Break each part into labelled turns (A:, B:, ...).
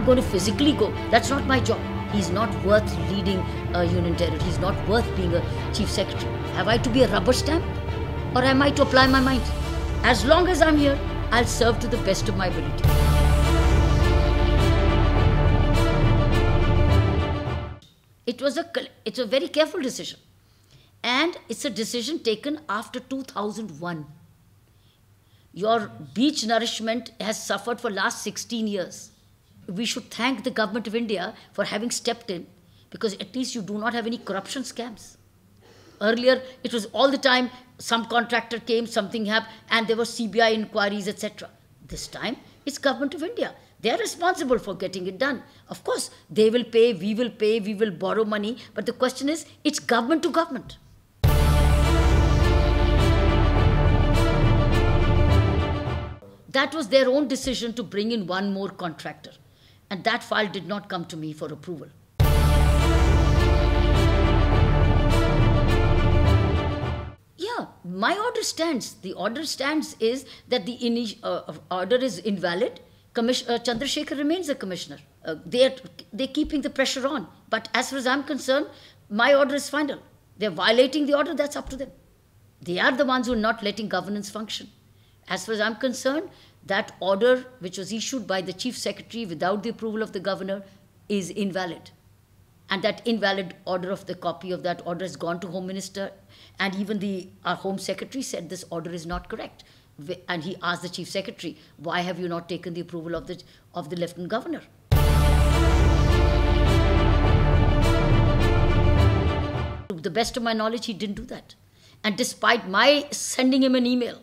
A: going to physically go. That's not my job. He's not worth leading a union territory. He's not worth being a chief secretary. Have I to be a rubber stamp? Or am I to apply my mind? As long as I'm here, I'll serve to the best of my ability. It's a very careful decision. And it's a decision taken after 2001. Your beach nourishment has suffered for last 16 years. We should thank the government of India for having stepped in, because at least you do not have any corruption scams. Earlier, it was all the time, some contractor came, something happened, and there were CBI inquiries, etc. This time, it's government of India. They are responsible for getting it done. Of course, they will pay, we will borrow money, but the question is, it's government to government. That was their own decision to bring in one more contractor. And that file did not come to me for approval. Yeah, my order stands. The order stands is that the order is invalid. Chandrasekhar remains a commissioner. They're keeping the pressure on. But as far as I'm concerned, my order is final. They're violating the order, that's up to them. They are the ones who are not letting governance function. As far as I'm concerned, that order which was issued by the chief secretary without the approval of the governor is invalid. And that invalid order, of the copy of that order, has gone to Home Minister, and even our Home Secretary said this order is not correct. And he asked the chief secretary, why have you not taken the approval of the Lieutenant Governor? To the best of my knowledge, he didn't do that. And despite my sending him an email,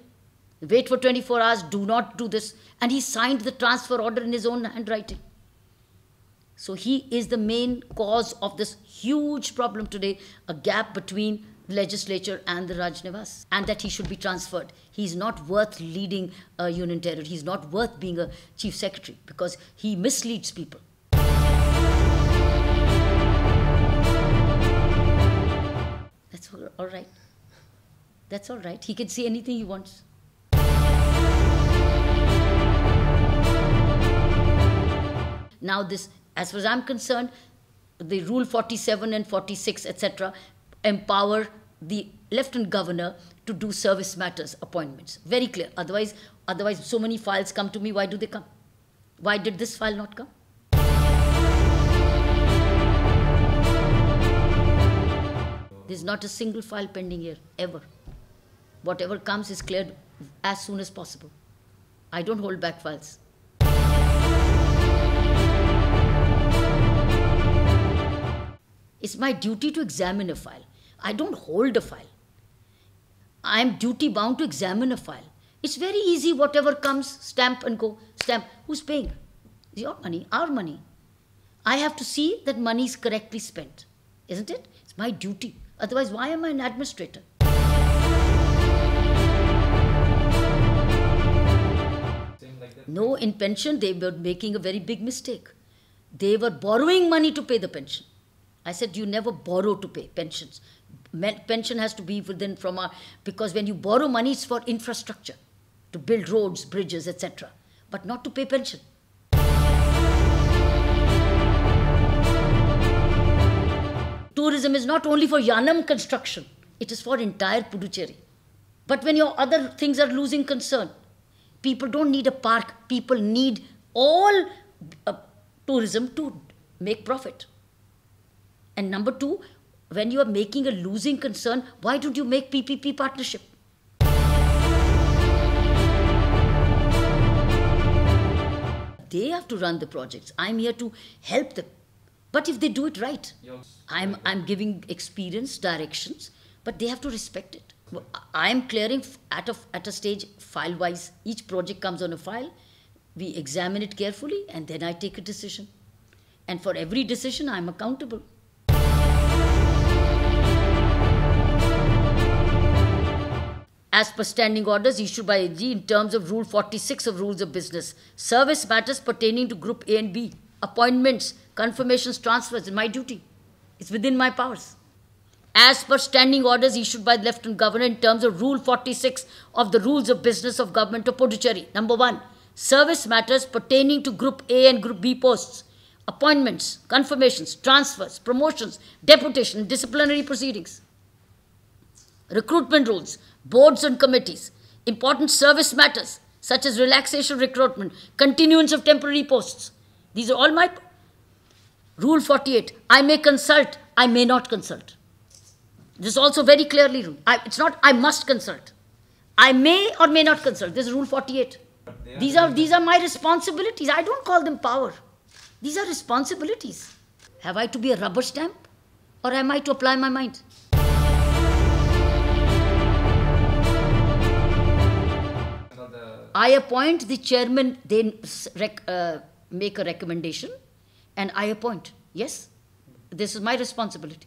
A: wait for 24 hours, do not do this, and he signed the transfer order in his own handwriting. So he is the main cause of this huge problem today, a gap between the legislature and the Raj Nivas, and that he should be transferred. He's not worth leading a union territory. He's not worth being a chief secretary, because he misleads people. That's all right. That's all right. He can say anything he wants. Now this, as far as I'm concerned, the Rule 47 and 46, etc., empower the Lieutenant Governor to do service matters appointments. Very clear. Otherwise, so many files come to me. Why do they come? Why did this file not come? There's not a single file pending here, ever. Whatever comes is cleared as soon as possible. I don't hold back files. It's my duty to examine a file. I don't hold a file. I'm duty bound to examine a file. It's very easy, whatever comes, stamp and go. Stamp. Who's paying? It's your money, our money. I have to see that money is correctly spent. Isn't it? It's my duty. Otherwise, why am I an administrator? No, in pension, they were making a very big mistake. They were borrowing money to pay the pension. I said, you never borrow to pay pensions. Pension has to be within from our, because when you borrow money, it's for infrastructure, to build roads, bridges, etc., but not to pay pension. Tourism is not only for Yanam construction, it is for entire Puducherry. But when your other things are losing concern, people don't need a park, people need all tourism to make profit. And number two, when you are making a losing concern, why don't you make PPP partnership? They have to run the projects. I'm here to help them. But if they do it right, I'm giving experience, directions, but they have to respect it. I'm clearing at a stage, file-wise. Each project comes on a file. We examine it carefully, and then I take a decision. And for every decision, I'm accountable. As per standing orders issued by AG in terms of Rule 46 of Rules of Business, service matters pertaining to Group A and B, appointments, confirmations, transfers, is my duty. It's within my powers. As per standing orders issued by the Lieutenant Governor in terms of Rule 46 of the Rules of Business of Government of Puducherry. Number 1, service matters pertaining to Group A and Group B posts appointments, confirmations, transfers, promotions, deputation, disciplinary proceedings, recruitment rules, boards and committees, important service matters such as relaxation recruitment, continuance of temporary posts. These are all my... Rule 48, I may consult, I may not consult. This is also very clearly ruled. It's not I must consult. I may or may not consult. This is Rule 48. These are my responsibilities. I don't call them power. These are responsibilities. Have I to be a rubber stamp or am I to apply my mind? I appoint the chairman, they make a recommendation and I appoint. Yes, this is my responsibility.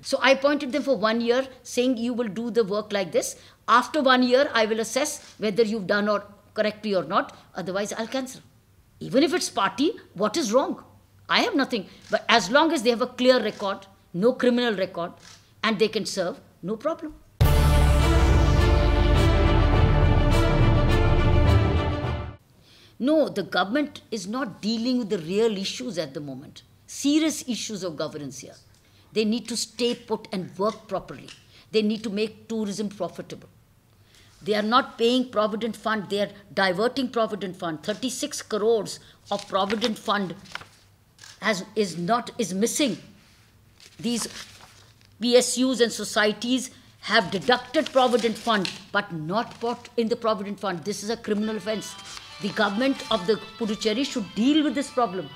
A: So I appointed them for 1 year, saying you will do the work like this. After 1 year, I will assess whether you've done or correctly or not. Otherwise, I'll cancel. Even if it's party, what is wrong? I have nothing. But as long as they have a clear record, no criminal record, and they can serve, no problem. No, the government is not dealing with the real issues at the moment. Serious issues of governance here. They need to stay put and work properly. They need to make tourism profitable. They are not paying Provident Fund. They are diverting Provident Fund. 36 crores of Provident Fund is missing. These PSUs and societies have deducted Provident Fund, but not put in the Provident Fund. This is a criminal offence. The government of the Puducherry should deal with this problem.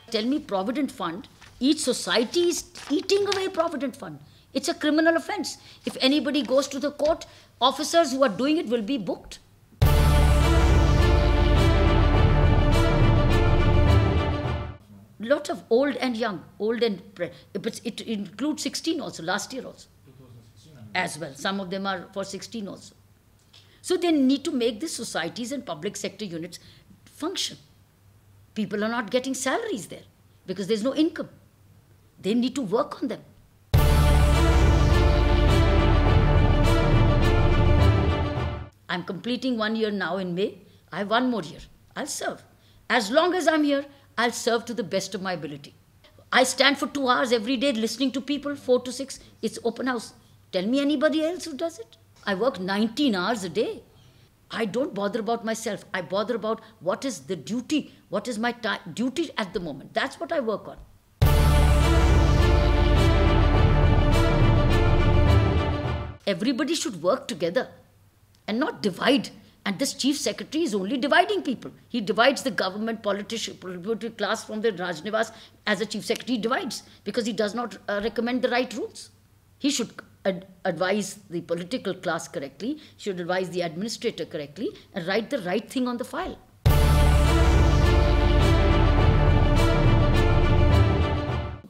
A: Tell me, Provident Fund, each society is eating away Provident Fund. It's a criminal offence. If anybody goes to the court, officers who are doing it will be booked. Lot of old and young, it includes 16 also, last year also. As well, some of them are for 16 also. So they need to make the societies and public sector units function. People are not getting salaries there because there's no income. They need to work on them. I'm completing 1 year now in May. I have 1 more year. I'll serve. As long as I'm here, I'll serve to the best of my ability. I stand for 2 hours every day listening to people, 4 to 6. It's open house. Tell me anybody else who does it. I work 19 hours a day. I don't bother about myself. I bother about what is the duty, what is my duty at the moment. That's what I work on. Everybody should work together and not divide. And this chief secretary is only dividing people. He divides the government, political class from the Rajnivas. As a chief secretary, he divides because he does not recommend the right rules. He should advise the political class correctly, should advise the administrator correctly, and write the right thing on the file.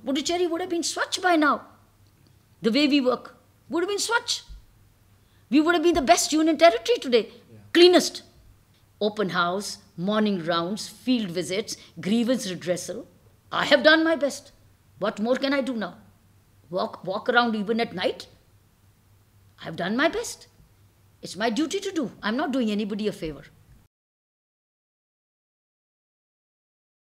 A: Puducherry would have been Swachh by now. The way we work would have been Swachh. We would have been the best union territory today. Yeah. Cleanest. Open house, morning rounds, field visits, grievance redressal. I have done my best. What more can I do now? Walk around even at night? I've done my best. It's my duty to do. I'm not doing anybody a favor.